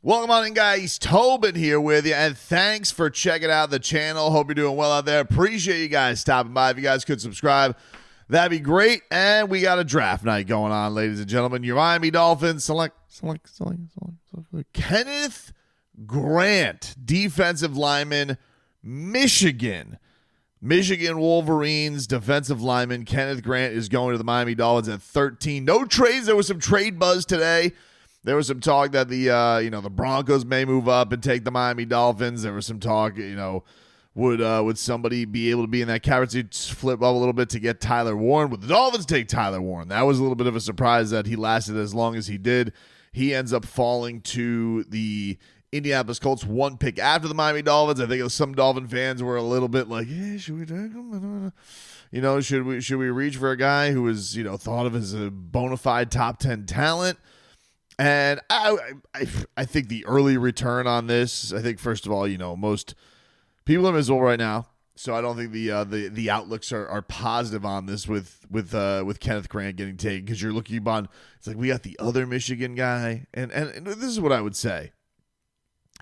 Welcome on in, guys. Tobin here with you, and thanks for checking out the channel. Hope you're doing well out there. Appreciate you guys stopping by. If you guys could subscribe, that'd be great. And we got a draft night going on, ladies and gentlemen. Your Miami Dolphins select Kenneth Grant, defensive lineman, Michigan Wolverines defensive lineman Kenneth Grant is going to the Miami Dolphins at 13. No trades. There was some trade buzz today. There was some talk that the Broncos may move up and take the Miami Dolphins. There was some talk, would somebody be able to be in that carrot seat, flip up a little bit to get Tyler Warren? Would the Dolphins take Tyler Warren? That was a little bit of a surprise that he lasted as long as he did. He ends up falling to the Indianapolis Colts, one pick after the Miami Dolphins. I think some Dolphin fans were a little bit like, should we take him? Should we reach for a guy who was, thought of as a bona fide top 10 talent? And I think the early return on this, I think, first of all, most people are miserable right now. So I don't think the outlooks are positive on this with Kenneth Grant getting taken, because you're looking upon, it's like we got the other Michigan guy. And this is what I would say.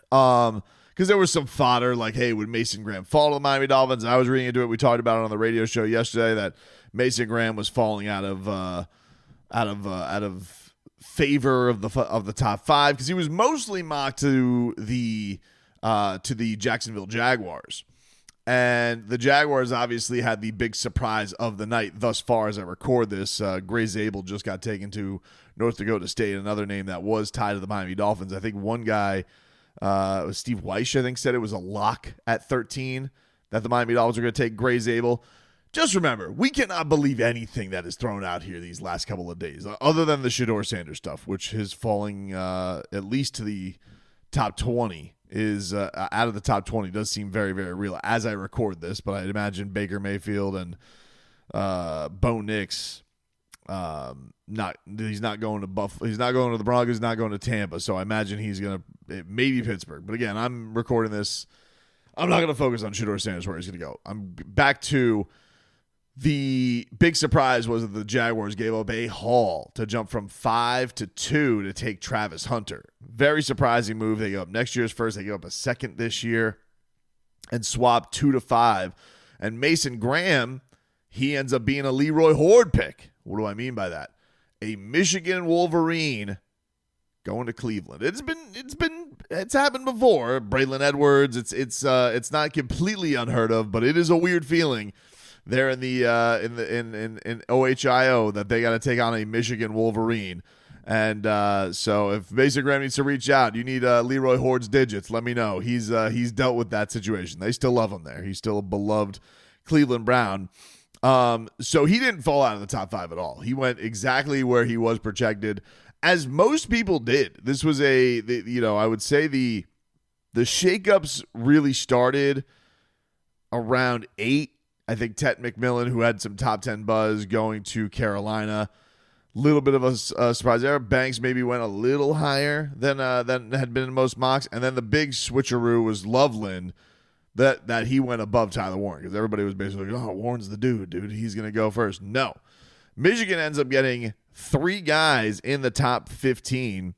Because there was some fodder like, hey, would Mason Graham fall to the Miami Dolphins? I was reading into it. We talked about it on the radio show yesterday that Mason Graham was falling out of favor of the top five, because he was mostly mocked to the Jacksonville Jaguars, and the Jaguars obviously had the big surprise of the night thus far as I record this. Gray Zabel just got taken to North Dakota State, another name that was tied to the Miami Dolphins. I think one guy, Steve Weish, I think, said it was a lock at 13 that the Miami Dolphins are going to take Gray Zabel. Just remember, we cannot believe anything that is thrown out here these last couple of days, other than the Shedeur Sanders stuff, which is falling at least to the top 20, is out of the top 20, does seem very, very real as I record this. But I'd imagine Baker Mayfield and Bo Nix, he's not going to Buffalo, he's not going to the Broncos, he's not going to Tampa. So I imagine he's going to maybe Pittsburgh. But again, I'm recording this. I'm not going to focus on Shedeur Sanders where he's going to go. I'm back to. The big surprise was that the Jaguars gave up a haul to jump from 5 to 2 to take Travis Hunter. Very surprising move. They gave up next year's first. They gave up a second this year and swapped 2 to 5. And Mason Graham, he ends up being a Leroy Horde pick. What do I mean by that? A Michigan Wolverine going to Cleveland. It's happened before. Braylon Edwards. It's not completely unheard of, but it is a weird feeling. They're in the in OHIO that they got to take on a Michigan Wolverine, and so if Mason Graham needs to reach out, you need Leroy Horde's digits. Let me know. He's dealt with that situation. They still love him there. He's still a beloved Cleveland Brown. So he didn't fall out of the top 5 at all. He went exactly where he was projected, as most people did. This was I would say the shakeups really started around 8. I think Tet McMillan, who had some top 10 buzz, going to Carolina. Little bit of a surprise there. Banks maybe went a little higher than had been in most mocks. And then the big switcheroo was Loveland, that he went above Tyler Warren, because everybody was basically like, oh, Warren's the dude. He's going to go first. No. Michigan ends up getting 3 guys in the top 15.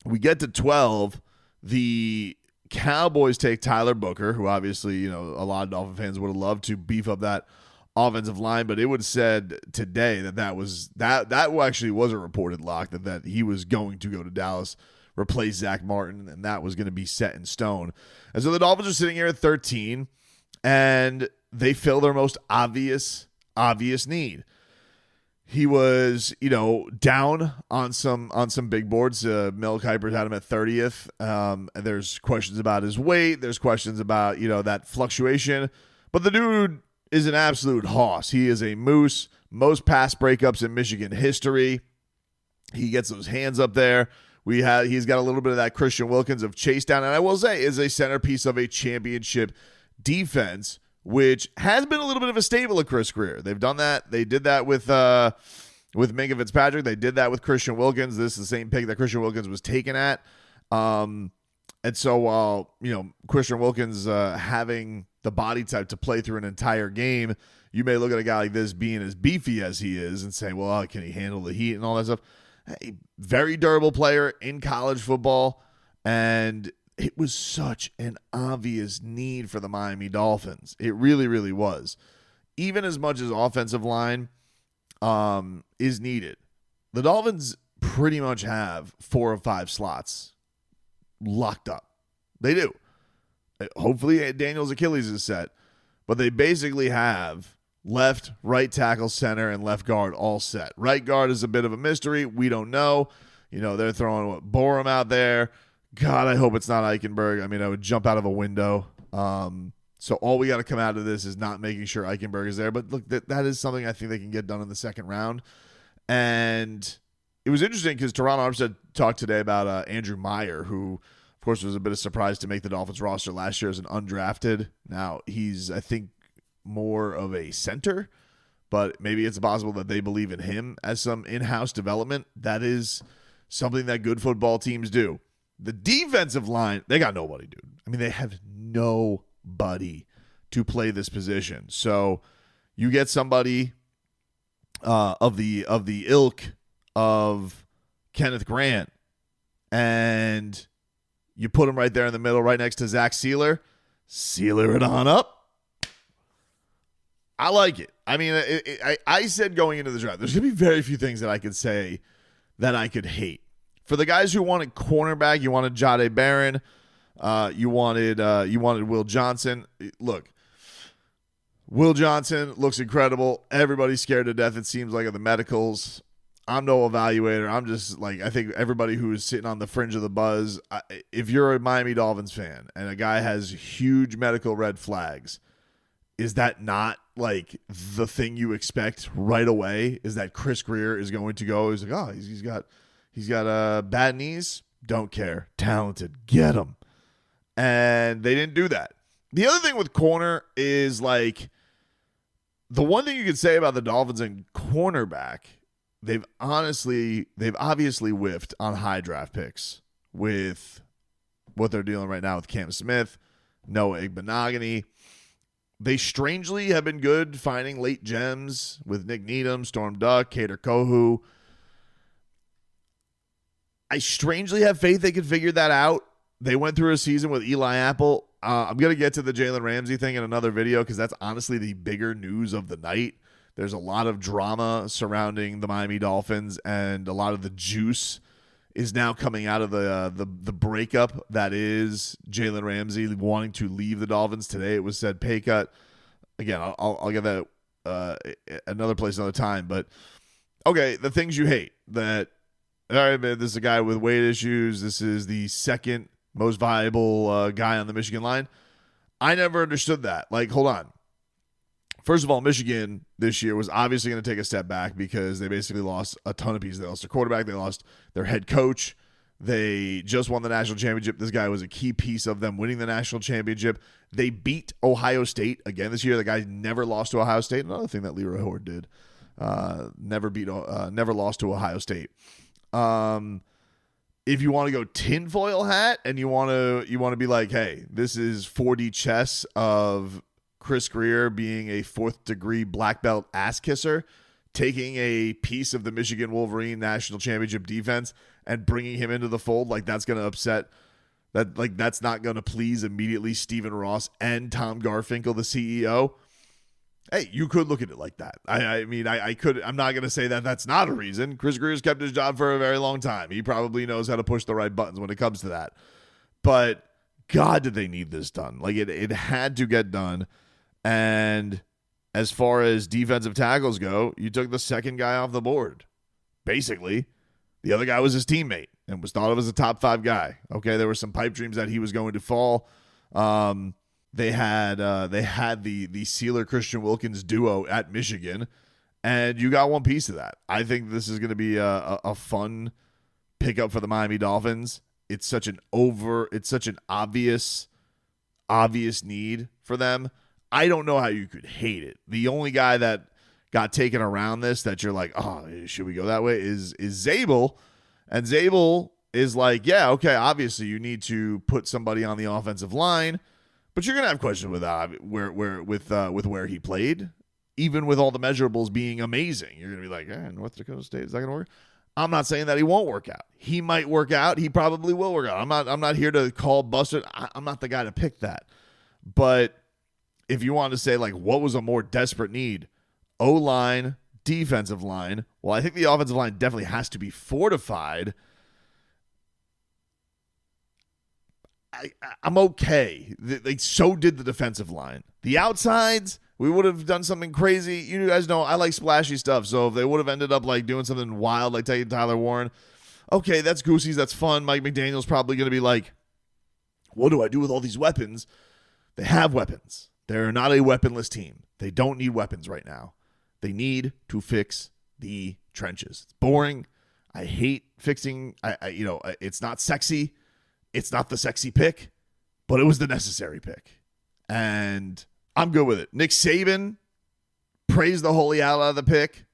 We get to 12. The Cowboys take Tyler Booker, who obviously, a lot of Dolphin fans would have loved to beef up that offensive line, but it was said today that actually was a reported lock, that he was going to go to Dallas, replace Zach Martin, and that was going to be set in stone. And so the Dolphins are sitting here at 13, and they fill their most obvious need. He was, down on some big boards. Mel Kiper had him at 30th. There's questions about his weight. There's questions about, that fluctuation. But the dude is an absolute hoss. He is a moose. Most pass breakups in Michigan history. He gets those hands up there. He's got a little bit of that Christian Wilkins of chase down. And I will say, is a centerpiece of a championship defense, which has been a little bit of a staple of Chris Greer. They've done that. They did that with Minkah Fitzpatrick. They did that with Christian Wilkins. This is the same pick that Christian Wilkins was taken at. And so while, Christian Wilkins having the body type to play through an entire game, you may look at a guy like this being as beefy as he is and say, well, can he handle the heat and all that stuff? Hey, very durable player in college football. And it was such an obvious need for the Miami Dolphins. It really, really was. Even as much as offensive line is needed, the Dolphins pretty much have 4 or 5 slots locked up. They do. Hopefully Daniel's Achilles is set, but they basically have left, right tackle, center, and left guard all set. Right guard is a bit of a mystery. We don't know. They're throwing Borum out there. God, I hope it's not Eichenberg. I mean, I would jump out of a window. So all we got to come out of this is not making sure Eichenberg is there. But look, that is something I think they can get done in the second round. And it was interesting because Teron Armstead talked today about Andrew Meyer, who, of course, was a bit of a surprise to make the Dolphins roster last year as an undrafted. Now, he's, I think, more of a center, but maybe it's possible that they believe in him as some in-house development. That is something that good football teams do. The defensive line, they got nobody, dude. I mean, they have nobody to play this position. So you get somebody of the ilk of Kenneth Grant, and you put him right there in the middle, right next to Zach Sealer. Sealer it on up. I like it. I mean, I said going into the draft, there's going to be very few things that I could say that I could hate. For the guys who wanted cornerback, you wanted Jahdae Barron, you wanted Will Johnson. Look, Will Johnson looks incredible. Everybody's scared to death, it seems like, of the medicals. I'm no evaluator. I'm just like, I think everybody who is sitting on the fringe of the buzz, if you're a Miami Dolphins fan and a guy has huge medical red flags, is that not like the thing you expect right away? Is that Chris Greer is going to go? He's like, oh, he's got bad knees. Don't care. Talented. Get him. And they didn't do that. The other thing with corner is, like, the one thing you could say about the Dolphins and cornerback, they've obviously whiffed on high draft picks with what they're dealing right now with Cam Smith, Noah Igbenogany. They strangely have been good finding late gems with Nick Needham, Storm Duck, Kader Kohu. I strangely have faith they could figure that out. They went through a season with Eli Apple. I'm going to get to the Jalen Ramsey thing in another video because that's honestly the bigger news of the night. There's a lot of drama surrounding the Miami Dolphins, and a lot of the juice is now coming out of the breakup that is Jalen Ramsey wanting to leave the Dolphins. Today it was said pay cut. Again, I'll get that another place another time. But, okay, the things you hate. That, all right, man, this is a guy with weight issues. This is the second most valuable guy on the Michigan line. I never understood that. Like, hold on. First of all, Michigan this year was obviously going to take a step back because they basically lost a ton of pieces. They lost their quarterback. They lost their head coach. They just won the national championship. This guy was a key piece of them winning the national championship. They beat Ohio State again this year. The guy never lost to Ohio State. Another thing that Leroy Horde did. Never lost to Ohio State. If you want to go tinfoil hat and you want to be like, hey, this is 4D chess of Chris Greer being a 4th degree black belt ass kisser, taking a piece of the Michigan Wolverine national championship defense and bringing him into the fold, like that's going to upset that, like that's not going to please immediately Stephen Ross and Tom Garfinkel, the CEO. Hey, you could look at it like that. I mean, I could. I'm not going to say that that's not a reason. Chris Greer's kept his job for a very long time. He probably knows how to push the right buttons when it comes to that. But God, did they need this done? Like it had to get done. And as far as defensive tackles go, you took the second guy off the board. Basically, the other guy was his teammate and was thought of as a top 5 guy. Okay, there were some pipe dreams that he was going to fall. They had the Sealer Christian Wilkins duo at Michigan, and you got one piece of that. I think this is going to be a fun pickup for the Miami Dolphins. It's such an obvious need for them. I don't know how you could hate it. The only guy that got taken around this that you're like, oh, should we go that way is Zabel. And Zabel is like, yeah, okay, obviously you need to put somebody on the offensive line, but you're gonna have questions with where he played, even with all the measurables being amazing. You're gonna be like, North Dakota State, is that gonna work? I'm not saying that he won't work out. He might work out. He probably will work out. I'm not here to call Buster. I'm not the guy to pick that. But if you want to say, like, what was a more desperate need? O-line, defensive line. Well, I think the offensive line definitely has to be fortified. I'm okay. So did the defensive line. The outsides, we would have done something crazy. You guys know I like splashy stuff. So if they would have ended up like doing something wild, like taking Tyler Warren, okay, that's Goosey's. That's fun. Mike McDaniel's probably going to be like, what do I do with all these weapons? They have weapons. They're not a weaponless team. They don't need weapons right now. They need to fix the trenches. It's boring. I hate fixing. It's not sexy. It's not the sexy pick, but it was the necessary pick. And I'm good with it. Nick Saban praised the holy hell out of the pick,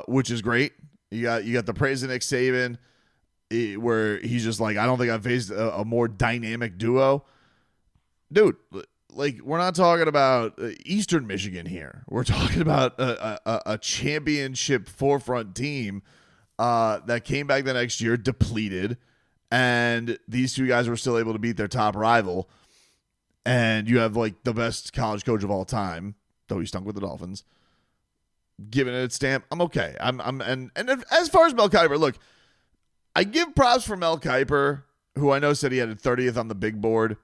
which is great. You got the praise of Nick Saban, where he's just like, I don't think I've faced a more dynamic duo. Dude, like, we're not talking about Eastern Michigan here. We're talking about a championship forefront team that came back the next year depleted, and these two guys were still able to beat their top rival. And you have, like, the best college coach of all time, though he stunk with the Dolphins, giving it a stamp. I'm okay. And as far as Mel Kiper, look, I give props for Mel Kiper, who I know said he had a 30th on the big board.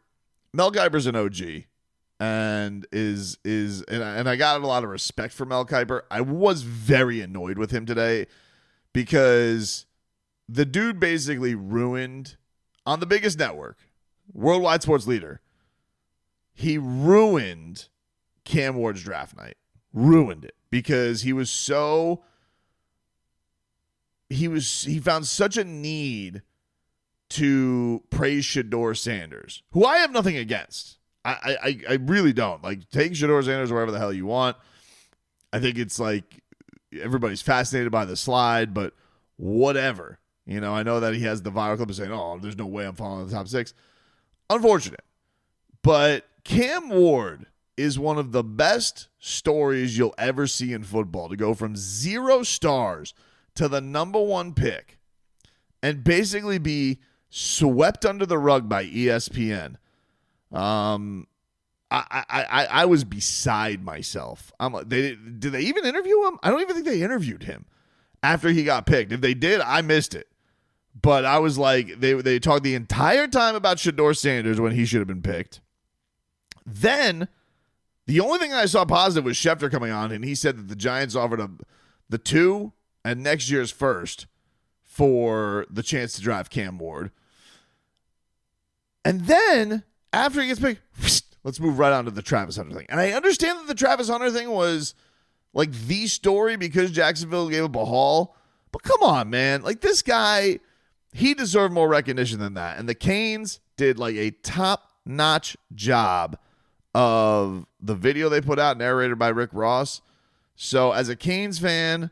Mel Kiper's an OG, and and I got a lot of respect for Mel Kiper. I was very annoyed with him today because the dude basically ruined, on the biggest network, worldwide sports leader, he ruined Cam Ward's draft night. Ruined it because he found such a need to praise Shedeur Sanders, who I have nothing against. I really don't. Like, take Shedeur Sanders wherever the hell you want. I think it's like everybody's fascinated by the slide, but whatever. You know, I know that he has the viral clip of saying, oh, there's no way I'm falling the top 6. Unfortunate. But Cam Ward is one of the best stories you'll ever see in football, to go from 0 stars to the number 1 pick and basically be swept under the rug by ESPN. I was beside myself. I'm like, did they even interview him? I don't even think they interviewed him after he got picked. If they did, I missed it. But I was like, they talked the entire time about Shedeur Sanders when he should have been picked. Then the only thing I saw positive was Schefter coming on, and he said that the Giants offered the 2 and next year's first for the chance to draft Cam Ward. And then after he gets picked, let's move right on to the Travis Hunter thing. And I understand that the Travis Hunter thing was like the story because Jacksonville gave up a haul. But come on, man. Like, this guy, he deserved more recognition than that. And the Canes did like a top-notch job of the video they put out, narrated by Rick Ross. So as a Canes fan,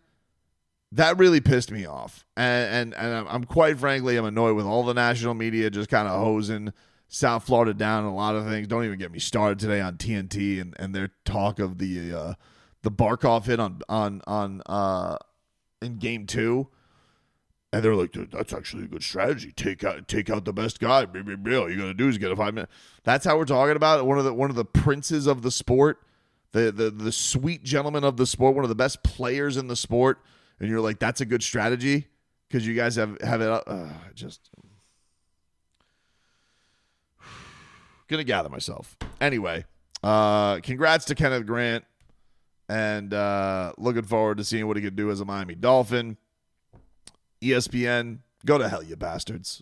that really pissed me off. And I'm quite frankly, I'm annoyed with all the national media just kind of hosing South Florida down in a lot of things. Don't even get me started today on TNT and their talk of the Barkov hit on in game 2. And they're like, dude, that's actually a good strategy. Take out the best guy. All you gotta do is get a 5-minute. That's how we're talking about it. One of the princes of the sport, the sweet gentleman of the sport, one of the best players in the sport, and you're like, that's a good strategy because you guys have it. Just gonna gather myself. Anyway, congrats to Kenneth Grant, and looking forward to seeing what he can do as a Miami Dolphin. ESPN, go to hell, you bastards.